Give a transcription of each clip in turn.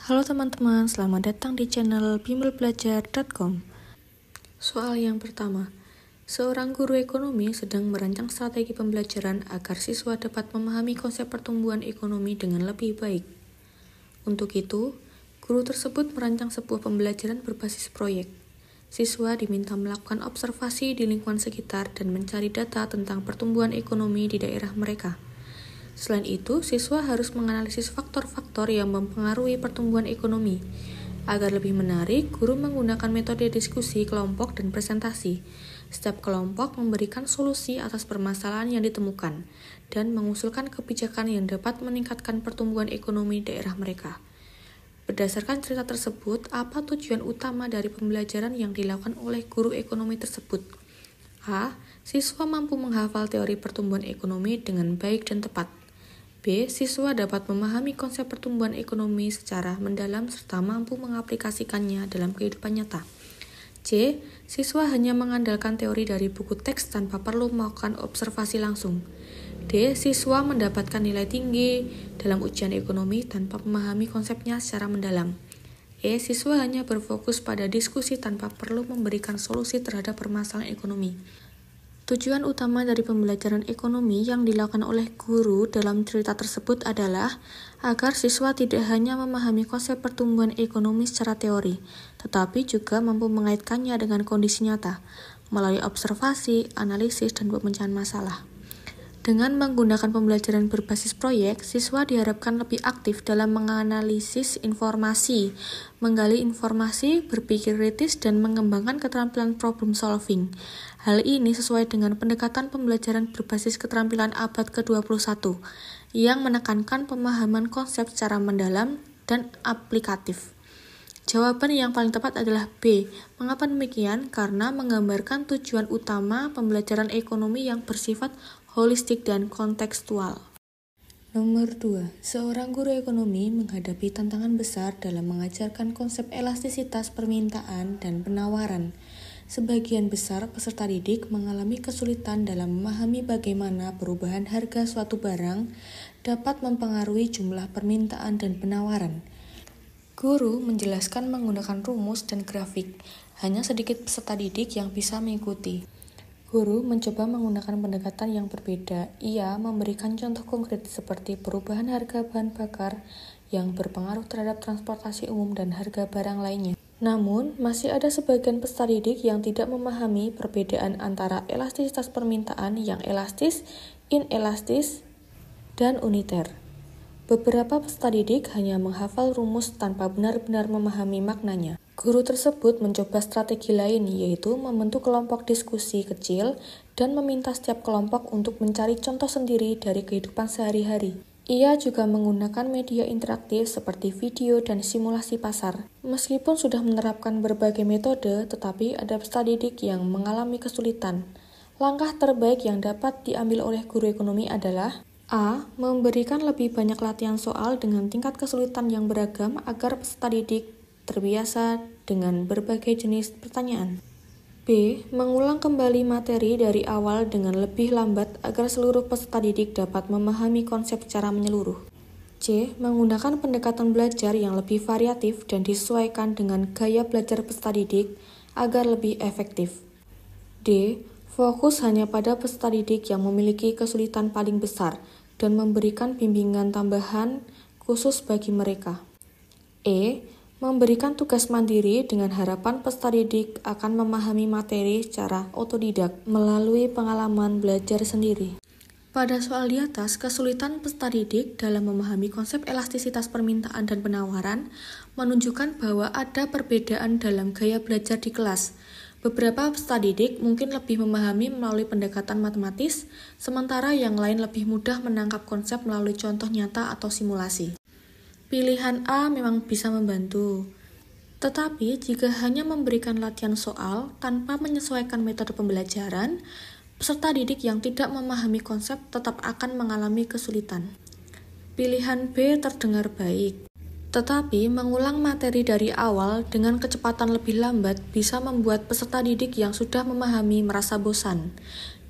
Halo teman-teman, selamat datang di channel bimbelbelajar.com. Soal yang pertama, seorang guru ekonomi sedang merancang strategi pembelajaran agar siswa dapat memahami konsep pertumbuhan ekonomi dengan lebih baik. Untuk itu, guru tersebut merancang sebuah pembelajaran berbasis proyek. Siswa diminta melakukan observasi di lingkungan sekitar dan mencari data tentang pertumbuhan ekonomi di daerah mereka. Selain itu, siswa harus menganalisis faktor-faktor yang mempengaruhi pertumbuhan ekonomi. Agar lebih menarik, guru menggunakan metode diskusi kelompok dan presentasi. Setiap kelompok memberikan solusi atas permasalahan yang ditemukan dan mengusulkan kebijakan yang dapat meningkatkan pertumbuhan ekonomi daerah mereka. Berdasarkan cerita tersebut, apa tujuan utama dari pembelajaran yang dilakukan oleh guru ekonomi tersebut? A. Siswa mampu menghafal teori pertumbuhan ekonomi dengan baik dan tepat. B. Siswa dapat memahami konsep pertumbuhan ekonomi secara mendalam serta mampu mengaplikasikannya dalam kehidupan nyata. C. Siswa hanya mengandalkan teori dari buku teks tanpa perlu melakukan observasi langsung. D. Siswa mendapatkan nilai tinggi dalam ujian ekonomi tanpa memahami konsepnya secara mendalam. E. Siswa hanya berfokus pada diskusi tanpa perlu memberikan solusi terhadap permasalahan ekonomi. Tujuan utama dari pembelajaran ekonomi yang dilakukan oleh guru dalam cerita tersebut adalah agar siswa tidak hanya memahami konsep pertumbuhan ekonomi secara teori, tetapi juga mampu mengaitkannya dengan kondisi nyata, melalui observasi, analisis, dan pemecahan masalah. Dengan menggunakan pembelajaran berbasis proyek, siswa diharapkan lebih aktif dalam menganalisis informasi, menggali informasi, berpikir kritis, dan mengembangkan keterampilan problem solving. Hal ini sesuai dengan pendekatan pembelajaran berbasis keterampilan abad ke-21 yang menekankan pemahaman konsep secara mendalam dan aplikatif. Jawaban yang paling tepat adalah B. Mengapa demikian? Karena menggambarkan tujuan utama pembelajaran ekonomi yang bersifat holistik dan kontekstual. Nomor 2. Seorang guru ekonomi menghadapi tantangan besar dalam mengajarkan konsep elastisitas permintaan dan penawaran. Sebagian besar peserta didik mengalami kesulitan dalam memahami bagaimana perubahan harga suatu barang dapat mempengaruhi jumlah permintaan dan penawaran. Guru menjelaskan menggunakan rumus dan grafik. Hanya sedikit peserta didik yang bisa mengikuti. Guru mencoba menggunakan pendekatan yang berbeda. Ia memberikan contoh konkret seperti perubahan harga bahan bakar yang berpengaruh terhadap transportasi umum dan harga barang lainnya. Namun, masih ada sebagian peserta didik yang tidak memahami perbedaan antara elastisitas permintaan yang elastis, inelastis, dan uniter. Beberapa peserta didik hanya menghafal rumus tanpa benar-benar memahami maknanya. Guru tersebut mencoba strategi lain, yaitu membentuk kelompok diskusi kecil dan meminta setiap kelompok untuk mencari contoh sendiri dari kehidupan sehari-hari. Ia juga menggunakan media interaktif seperti video dan simulasi pasar. Meskipun sudah menerapkan berbagai metode, tetapi ada peserta didik yang mengalami kesulitan. Langkah terbaik yang dapat diambil oleh guru ekonomi adalah A. Memberikan lebih banyak latihan soal dengan tingkat kesulitan yang beragam agar peserta didik terbiasa dengan berbagai jenis pertanyaan. B. Mengulang kembali materi dari awal dengan lebih lambat agar seluruh peserta didik dapat memahami konsep secara menyeluruh. C. Menggunakan pendekatan belajar yang lebih variatif dan disesuaikan dengan gaya belajar peserta didik agar lebih efektif. D. Fokus hanya pada peserta didik yang memiliki kesulitan paling besar dan memberikan bimbingan tambahan khusus bagi mereka. E. Memberikan tugas mandiri dengan harapan peserta didik akan memahami materi secara otodidak melalui pengalaman belajar sendiri. Pada soal di atas, kesulitan peserta didik dalam memahami konsep elastisitas permintaan dan penawaran menunjukkan bahwa ada perbedaan dalam gaya belajar di kelas. Beberapa peserta didik mungkin lebih memahami melalui pendekatan matematis, sementara yang lain lebih mudah menangkap konsep melalui contoh nyata atau simulasi. Pilihan A memang bisa membantu, tetapi jika hanya memberikan latihan soal tanpa menyesuaikan metode pembelajaran, peserta didik yang tidak memahami konsep tetap akan mengalami kesulitan. Pilihan B terdengar baik, tetapi mengulang materi dari awal dengan kecepatan lebih lambat bisa membuat peserta didik yang sudah memahami merasa bosan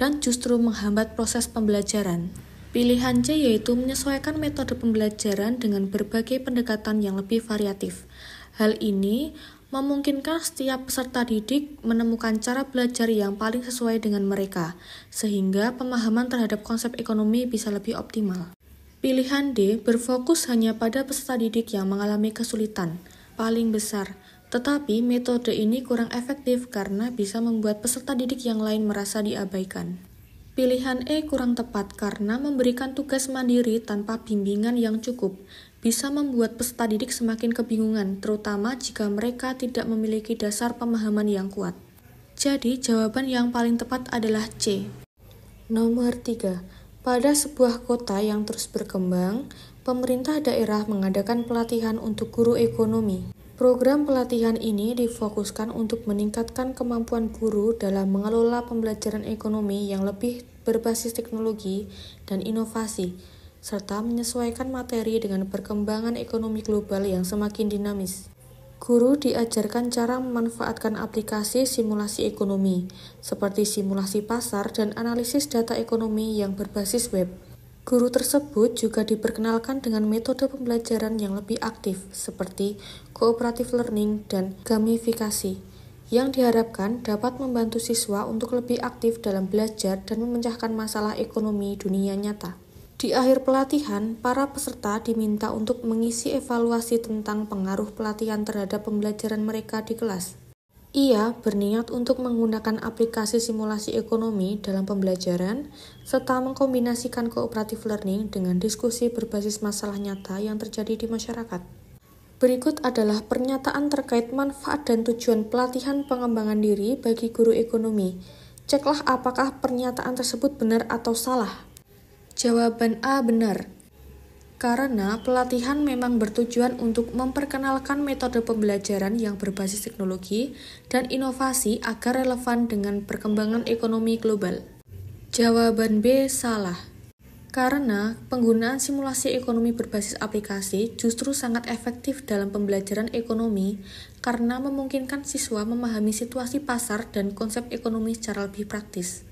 dan justru menghambat proses pembelajaran. Pilihan C yaitu menyesuaikan metode pembelajaran dengan berbagai pendekatan yang lebih variatif. Hal ini memungkinkan setiap peserta didik menemukan cara belajar yang paling sesuai dengan mereka, sehingga pemahaman terhadap konsep ekonomi bisa lebih optimal. Pilihan D berfokus hanya pada peserta didik yang mengalami kesulitan paling besar, tetapi metode ini kurang efektif karena bisa membuat peserta didik yang lain merasa diabaikan. Pilihan E kurang tepat karena memberikan tugas mandiri tanpa bimbingan yang cukup bisa membuat peserta didik semakin kebingungan, terutama jika mereka tidak memiliki dasar pemahaman yang kuat. Jadi, jawaban yang paling tepat adalah C. Nomor 3. Pada sebuah kota yang terus berkembang, pemerintah daerah mengadakan pelatihan untuk guru ekonomi. Program pelatihan ini difokuskan untuk meningkatkan kemampuan guru dalam mengelola pembelajaran ekonomi yang lebih berbasis teknologi dan inovasi, serta menyesuaikan materi dengan perkembangan ekonomi global yang semakin dinamis. Guru diajarkan cara memanfaatkan aplikasi simulasi ekonomi, seperti simulasi pasar dan analisis data ekonomi yang berbasis web. Guru tersebut juga diperkenalkan dengan metode pembelajaran yang lebih aktif, seperti cooperative learning dan gamifikasi, yang diharapkan dapat membantu siswa untuk lebih aktif dalam belajar dan memecahkan masalah ekonomi dunia nyata. Di akhir pelatihan, para peserta diminta untuk mengisi evaluasi tentang pengaruh pelatihan terhadap pembelajaran mereka di kelas. Ia berniat untuk menggunakan aplikasi simulasi ekonomi dalam pembelajaran, serta mengkombinasikan cooperative learning dengan diskusi berbasis masalah nyata yang terjadi di masyarakat. Berikut adalah pernyataan terkait manfaat dan tujuan pelatihan pengembangan diri bagi guru ekonomi. Ceklah apakah pernyataan tersebut benar atau salah. Jawaban A benar. Karena pelatihan memang bertujuan untuk memperkenalkan metode pembelajaran yang berbasis teknologi dan inovasi agar relevan dengan perkembangan ekonomi global. Jawaban B salah. Karena penggunaan simulasi ekonomi berbasis aplikasi justru sangat efektif dalam pembelajaran ekonomi karena memungkinkan siswa memahami situasi pasar dan konsep ekonomi secara lebih praktis.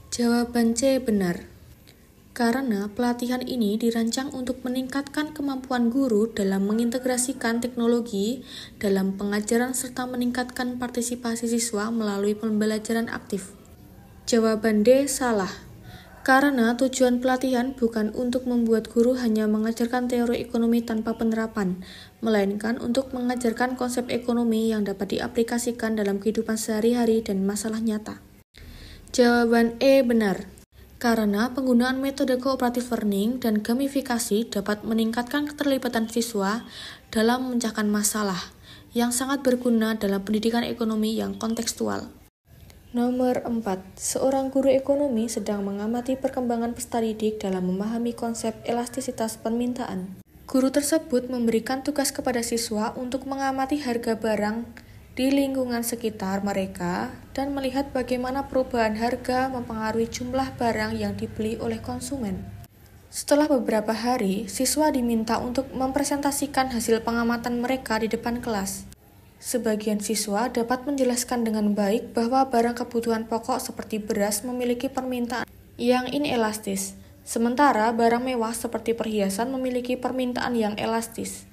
Jawaban C benar. Karena pelatihan ini dirancang untuk meningkatkan kemampuan guru dalam mengintegrasikan teknologi dalam pengajaran serta meningkatkan partisipasi siswa melalui pembelajaran aktif. Jawaban D salah. Karena tujuan pelatihan bukan untuk membuat guru hanya mengajarkan teori ekonomi tanpa penerapan, melainkan untuk mengajarkan konsep ekonomi yang dapat diaplikasikan dalam kehidupan sehari-hari dan masalah nyata. Jawaban E benar. Karena penggunaan metode cooperative learning dan gamifikasi dapat meningkatkan keterlibatan siswa dalam memecahkan masalah, yang sangat berguna dalam pendidikan ekonomi yang kontekstual. Nomor 4. Seorang guru ekonomi sedang mengamati perkembangan peserta didik dalam memahami konsep elastisitas permintaan. Guru tersebut memberikan tugas kepada siswa untuk mengamati harga barang di lingkungan sekitar mereka dan melihat bagaimana perubahan harga mempengaruhi jumlah barang yang dibeli oleh konsumen. Setelah beberapa hari, siswa diminta untuk mempresentasikan hasil pengamatan mereka di depan kelas. Sebagian siswa dapat menjelaskan dengan baik bahwa barang kebutuhan pokok seperti beras memiliki permintaan yang inelastis, sementara barang mewah seperti perhiasan memiliki permintaan yang elastis.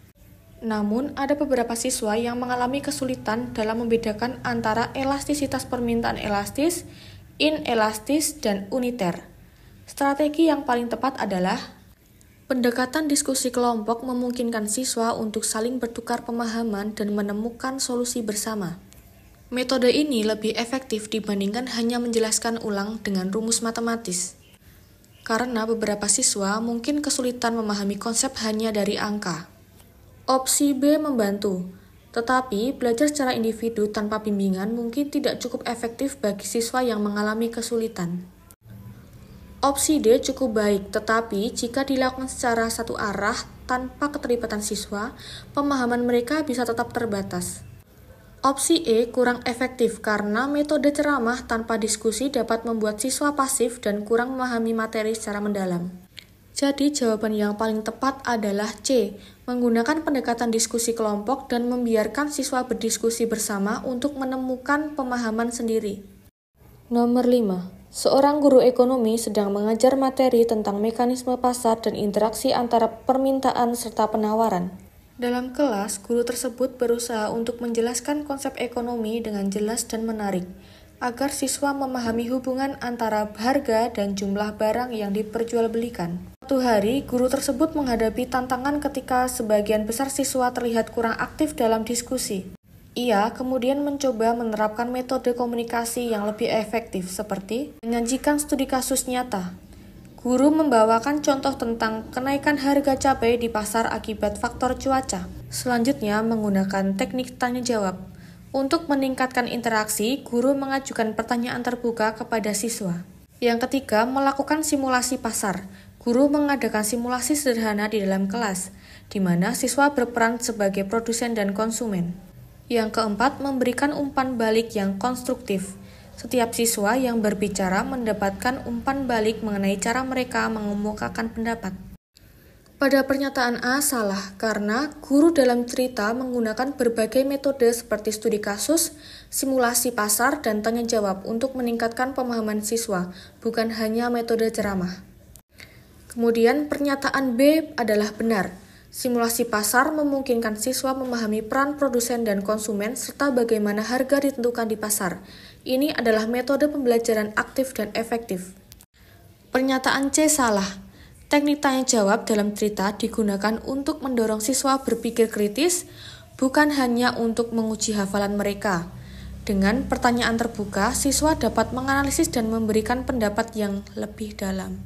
Namun, ada beberapa siswa yang mengalami kesulitan dalam membedakan antara elastisitas permintaan elastis, inelastis, dan uniter. Strategi yang paling tepat adalah pendekatan diskusi kelompok memungkinkan siswa untuk saling bertukar pemahaman dan menemukan solusi bersama. Metode ini lebih efektif dibandingkan hanya menjelaskan ulang dengan rumus matematis. Karena beberapa siswa mungkin kesulitan memahami konsep hanya dari angka. Opsi B membantu, tetapi belajar secara individu tanpa bimbingan mungkin tidak cukup efektif bagi siswa yang mengalami kesulitan. Opsi D cukup baik, tetapi jika dilakukan secara satu arah tanpa keterlibatan siswa, pemahaman mereka bisa tetap terbatas. Opsi E kurang efektif karena metode ceramah tanpa diskusi dapat membuat siswa pasif dan kurang memahami materi secara mendalam. Jadi jawaban yang paling tepat adalah C, menggunakan pendekatan diskusi kelompok dan membiarkan siswa berdiskusi bersama untuk menemukan pemahaman sendiri. Nomor 5. Seorang guru ekonomi sedang mengajar materi tentang mekanisme pasar dan interaksi antara permintaan serta penawaran. Dalam kelas, guru tersebut berusaha untuk menjelaskan konsep ekonomi dengan jelas dan menarik, agar siswa memahami hubungan antara harga dan jumlah barang yang diperjualbelikan. Suatu hari, guru tersebut menghadapi tantangan ketika sebagian besar siswa terlihat kurang aktif dalam diskusi. Ia kemudian mencoba menerapkan metode komunikasi yang lebih efektif seperti menyajikan studi kasus nyata. Guru membawakan contoh tentang kenaikan harga cabai di pasar akibat faktor cuaca. Selanjutnya menggunakan teknik tanya jawab. Untuk meningkatkan interaksi, guru mengajukan pertanyaan terbuka kepada siswa. Yang ketiga, melakukan simulasi pasar. Guru mengadakan simulasi sederhana di dalam kelas, di mana siswa berperan sebagai produsen dan konsumen. Yang keempat, memberikan umpan balik yang konstruktif. Setiap siswa yang berbicara mendapatkan umpan balik mengenai cara mereka mengemukakan pendapat. Pada pernyataan A salah karena guru dalam cerita menggunakan berbagai metode seperti studi kasus, simulasi pasar, dan tanya jawab untuk meningkatkan pemahaman siswa, bukan hanya metode ceramah. Kemudian pernyataan B adalah benar. Simulasi pasar memungkinkan siswa memahami peran produsen dan konsumen serta bagaimana harga ditentukan di pasar. Ini adalah metode pembelajaran aktif dan efektif. Pernyataan C salah. Teknik tanya jawab dalam cerita digunakan untuk mendorong siswa berpikir kritis, bukan hanya untuk menguji hafalan mereka. Dengan pertanyaan terbuka, siswa dapat menganalisis dan memberikan pendapat yang lebih dalam.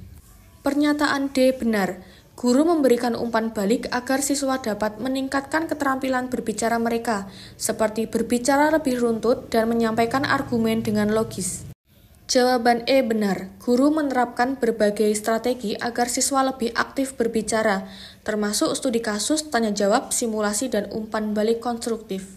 Pernyataan D benar. Guru memberikan umpan balik agar siswa dapat meningkatkan keterampilan berbicara mereka, seperti berbicara lebih runtut dan menyampaikan argumen dengan logis. Jawaban E benar. Guru menerapkan berbagai strategi agar siswa lebih aktif berbicara, termasuk studi kasus, tanya jawab, simulasi, dan umpan balik konstruktif.